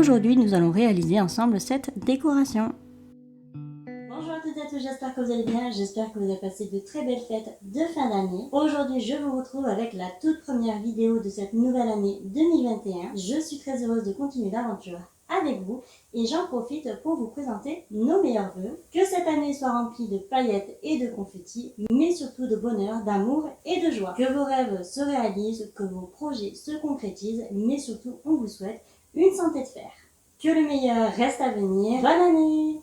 Aujourd'hui, nous allons réaliser ensemble cette décoration. Bonjour à toutes et à tous, j'espère que vous allez bien, j'espère que vous avez passé de très belles fêtes de fin d'année. Aujourd'hui, je vous retrouve avec la toute première vidéo de cette nouvelle année 2021. Je suis très heureuse de continuer l'aventure avec vous et j'en profite pour vous présenter nos meilleurs vœux. Que cette année soit remplie de paillettes et de confettis, mais surtout de bonheur, d'amour et de joie. Que vos rêves se réalisent, que vos projets se concrétisent, mais surtout, on vous souhaite une santé de fer. Que le meilleur reste à venir. Bonne année!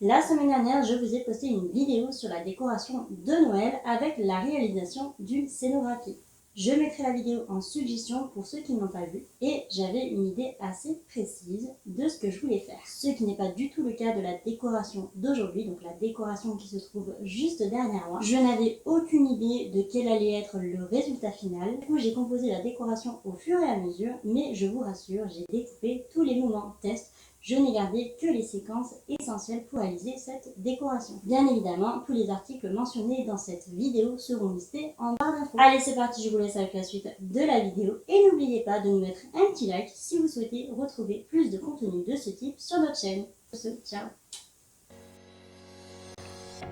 La semaine dernière, je vous ai posté une vidéo sur la décoration de Noël avec la réalisation d'une scénographie. Je mettrai la vidéo en suggestion pour ceux qui n'ont pas vu et j'avais une idée assez précise de ce que je voulais faire. Ce qui n'est pas du tout le cas de la décoration d'aujourd'hui, donc la décoration qui se trouve juste derrière moi. Je n'avais aucune idée de quel allait être le résultat final. Du coup, j'ai composé la décoration au fur et à mesure, mais je vous rassure, j'ai découpé tous les moments test. Je n'ai gardé que les séquences essentielles pour réaliser cette décoration. Bien évidemment, tous les articles mentionnés dans cette vidéo seront listés en barre d'infos. Allez, c'est parti, je vous laisse avec la suite de la vidéo. Et n'oubliez pas de nous mettre un petit like si vous souhaitez retrouver plus de contenu de ce type sur notre chaîne. Ciao!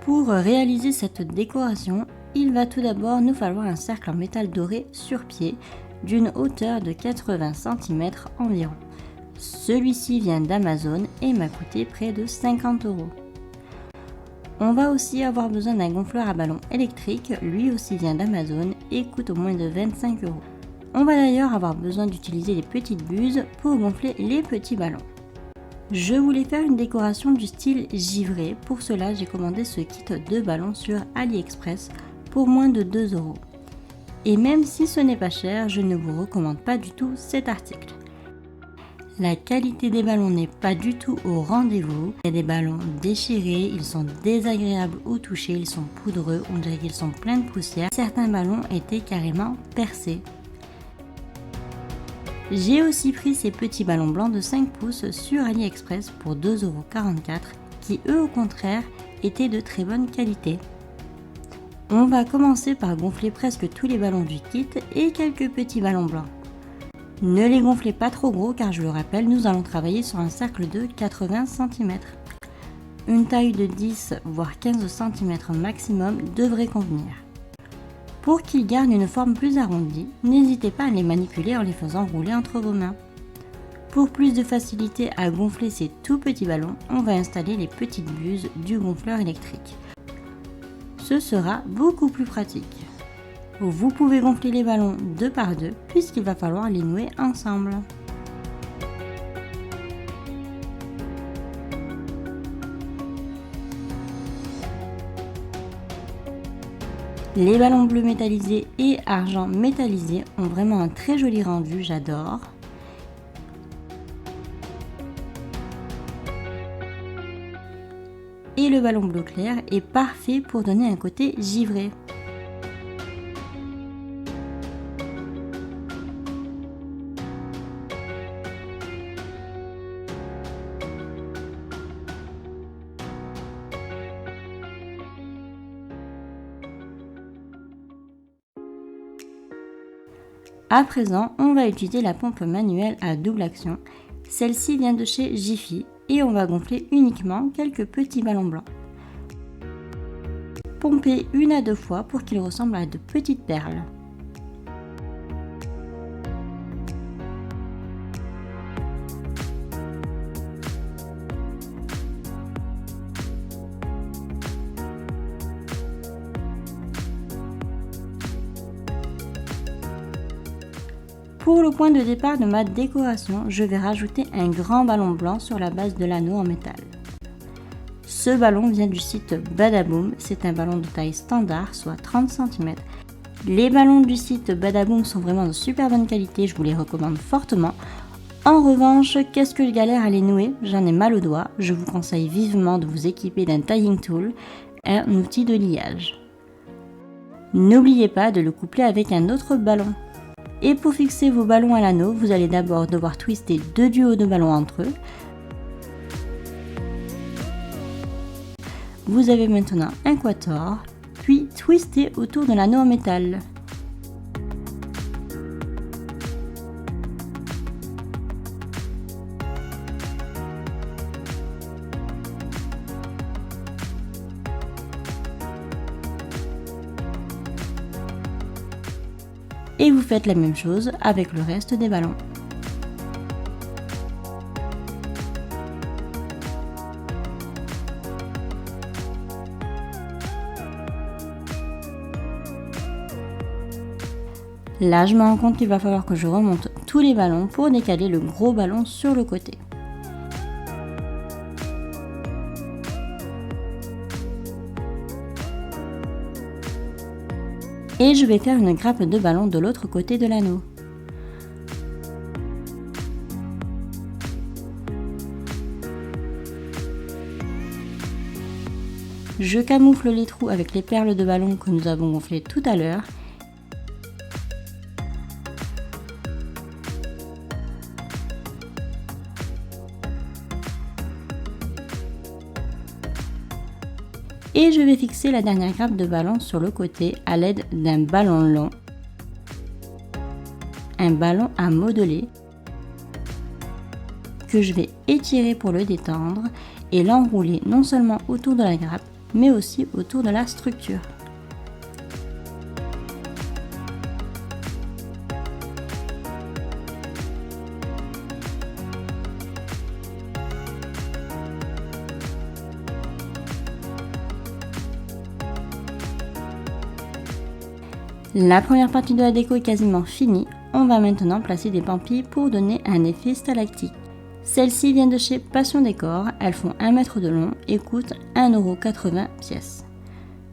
Pour réaliser cette décoration, il va tout d'abord nous falloir un cercle en métal doré sur pied d'une hauteur de 80 cm environ. Celui-ci vient d'Amazon et m'a coûté près de 50 €. On va aussi avoir besoin d'un gonfleur à ballon électrique, lui aussi vient d'Amazon et coûte au moins de 25 €. On va d'ailleurs avoir besoin d'utiliser les petites buses pour gonfler les petits ballons. Je voulais faire une décoration du style givré, pour cela j'ai commandé ce kit de ballons sur AliExpress pour moins de 2 €. Et même si ce n'est pas cher, je ne vous recommande pas du tout cet article. La qualité des ballons n'est pas du tout au rendez-vous. Il y a des ballons déchirés, ils sont désagréables au toucher, ils sont poudreux, on dirait qu'ils sont pleins de poussière. Certains ballons étaient carrément percés. J'ai aussi pris ces petits ballons blancs de 5 pouces sur AliExpress pour 2,44 € qui eux au contraire étaient de très bonne qualité. On va commencer par gonfler presque tous les ballons du kit et quelques petits ballons blancs. Ne les gonflez pas trop gros car je le rappelle, nous allons travailler sur un cercle de 80 cm. Une taille de 10 voire 15 cm maximum devrait convenir. Pour qu'ils gardent une forme plus arrondie, n'hésitez pas à les manipuler en les faisant rouler entre vos mains. Pour plus de facilité à gonfler ces tout petits ballons, on va installer les petites buses du gonfleur électrique. Ce sera beaucoup plus pratique. Vous pouvez gonfler les ballons deux par deux puisqu'il va falloir les nouer ensemble. Les ballons bleus métallisés et argent métallisé ont vraiment un très joli rendu, j'adore. Et le ballon bleu clair est parfait pour donner un côté givré. À présent, on va utiliser la pompe manuelle à double action. Celle-ci vient de chez Jiffy et on va gonfler uniquement quelques petits ballons blancs. Pompez 1 à 2 fois pour qu'ils ressemblent à de petites perles. Pour le point de départ de ma décoration, je vais rajouter un grand ballon blanc sur la base de l'anneau en métal. Ce ballon vient du site Badaboom, c'est un ballon de taille standard, soit 30 cm. Les ballons du site Badaboom sont vraiment de super bonne qualité, je vous les recommande fortement. En revanche, qu'est-ce que je galère à les nouer? J'en ai mal aux doigts, je vous conseille vivement de vous équiper d'un tying tool, un outil de liage. N'oubliez pas de le coupler avec un autre ballon. Et pour fixer vos ballons à l'anneau, vous allez d'abord devoir twister 2 duos de ballons entre eux. Vous avez maintenant un quator, puis twistez autour de l'anneau en métal. Et vous faites la même chose avec le reste des ballons. Là, je me rends compte qu'il va falloir que je remonte tous les ballons pour décaler le gros ballon sur le côté. Et je vais faire une grappe de ballons de l'autre côté de l'anneau. Je camoufle les trous avec les perles de ballon que nous avons gonflées tout à l'heure. Et je vais fixer la dernière grappe de ballon sur le côté à l'aide d'un ballon long, un ballon à modeler que je vais étirer pour le détendre et l'enrouler non seulement autour de la grappe mais aussi autour de la structure. La première partie de la déco est quasiment finie. On va maintenant placer des pampilles pour donner un effet stalactique. Celles-ci viennent de chez Passion Décor, elles font 1 mètre de long et coûtent 1,80 € pièce.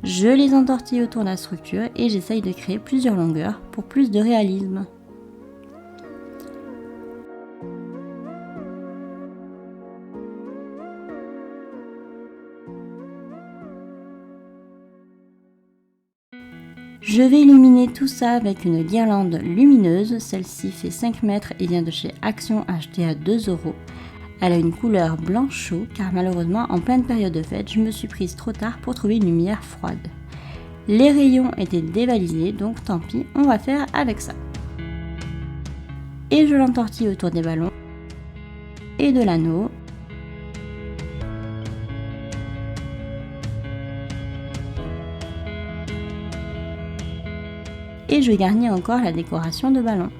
Je les entortille autour de la structure et j'essaye de créer plusieurs longueurs pour plus de réalisme. Je vais illuminer tout ça avec une guirlande lumineuse, celle-ci fait 5 mètres et vient de chez Action, achetée à 2 €. Elle a une couleur blanc chaud car malheureusement en pleine période de fête, je me suis prise trop tard pour trouver une lumière froide. Les rayons étaient dévalisés donc tant pis, on va faire avec ça. Et je l'entortille autour des ballons et de l'anneau. Et je garnis encore la décoration de ballons.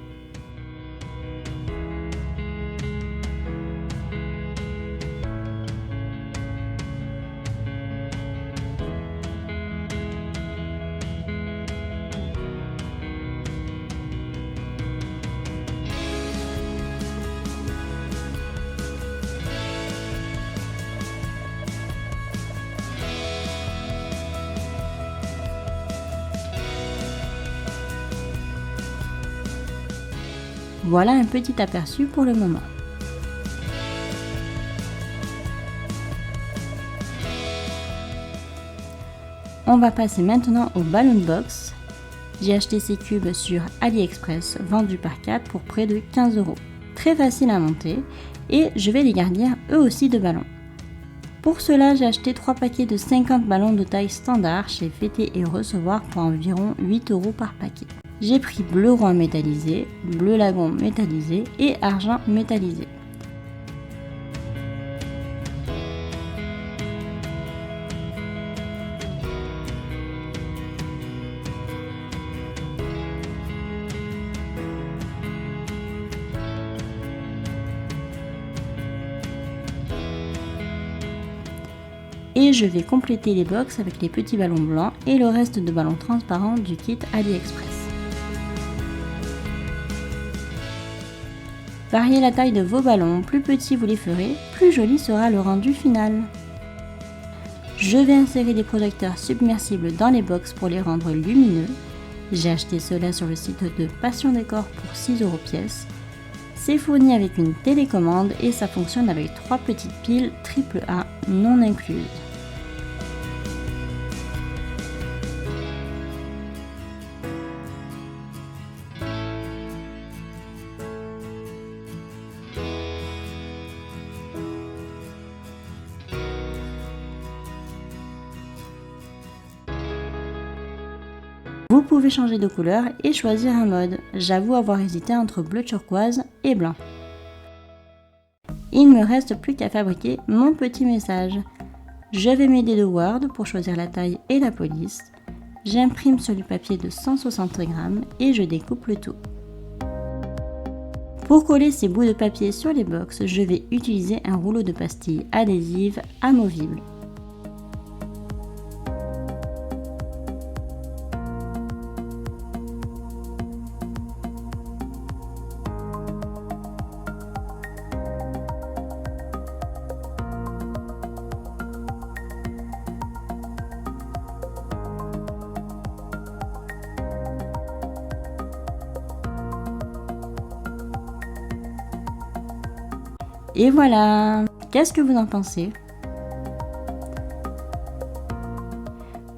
Voilà un petit aperçu pour le moment. On va passer maintenant au Balloon Box. J'ai acheté ces cubes sur AliExpress, vendus par 4 pour près de 15 €. Très facile à monter et je vais les garnir eux aussi de ballons. Pour cela, j'ai acheté 3 paquets de 50 ballons de taille standard chez Fêter et Recevoir pour environ 8 € par paquet. J'ai pris bleu roi métallisé, bleu lagon métallisé et argent métallisé. Et je vais compléter les box avec les petits ballons blancs et le reste de ballons transparents du kit AliExpress. Variez la taille de vos ballons, plus petits vous les ferez, plus joli sera le rendu final. Je vais insérer des projecteurs submersibles dans les box pour les rendre lumineux. J'ai acheté cela sur le site de Passion Décor pour 6 € pièce. C'est fourni avec une télécommande et ça fonctionne avec 3 petites piles AAA non incluses. Vous pouvez changer de couleur et choisir un mode. J'avoue avoir hésité entre bleu turquoise et blanc. Il ne me reste plus qu'à fabriquer mon petit message. Je vais m'aider de Word pour choisir la taille et la police. j'imprime sur du papier de 160 grammes et je découpe le tout. Pour coller ces bouts de papier sur les box, je vais utiliser un rouleau de pastilles adhésives amovibles. Et voilà! Qu'est-ce que vous en pensez?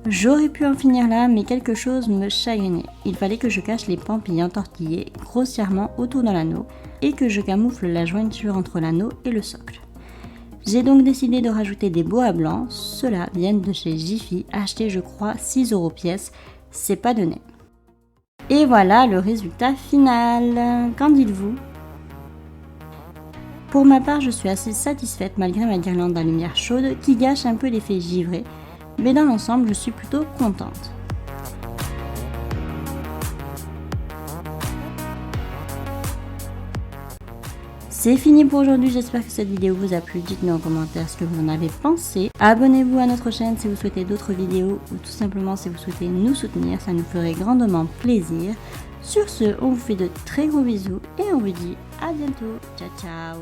J'aurais pu en finir là, mais quelque chose me chagrinait. Il fallait que je cache les pampilles entortillées grossièrement autour de l'anneau et que je camoufle la jointure entre l'anneau et le socle. J'ai donc décidé de rajouter des boas blancs. Ceux-là viennent de chez Jiffy, achetés je crois 6 € pièce. C'est pas donné. Et voilà le résultat final. Qu'en dites-vous? Pour ma part, je suis assez satisfaite malgré ma guirlande à lumière chaude qui gâche un peu l'effet givré, mais dans l'ensemble, je suis plutôt contente. C'est fini pour aujourd'hui, j'espère que cette vidéo vous a plu. Dites-nous en commentaire ce que vous en avez pensé. Abonnez-vous à notre chaîne si vous souhaitez d'autres vidéos ou tout simplement si vous souhaitez nous soutenir, ça nous ferait grandement plaisir. Sur ce, on vous fait de très gros bisous et on vous dit à bientôt. Ciao ciao.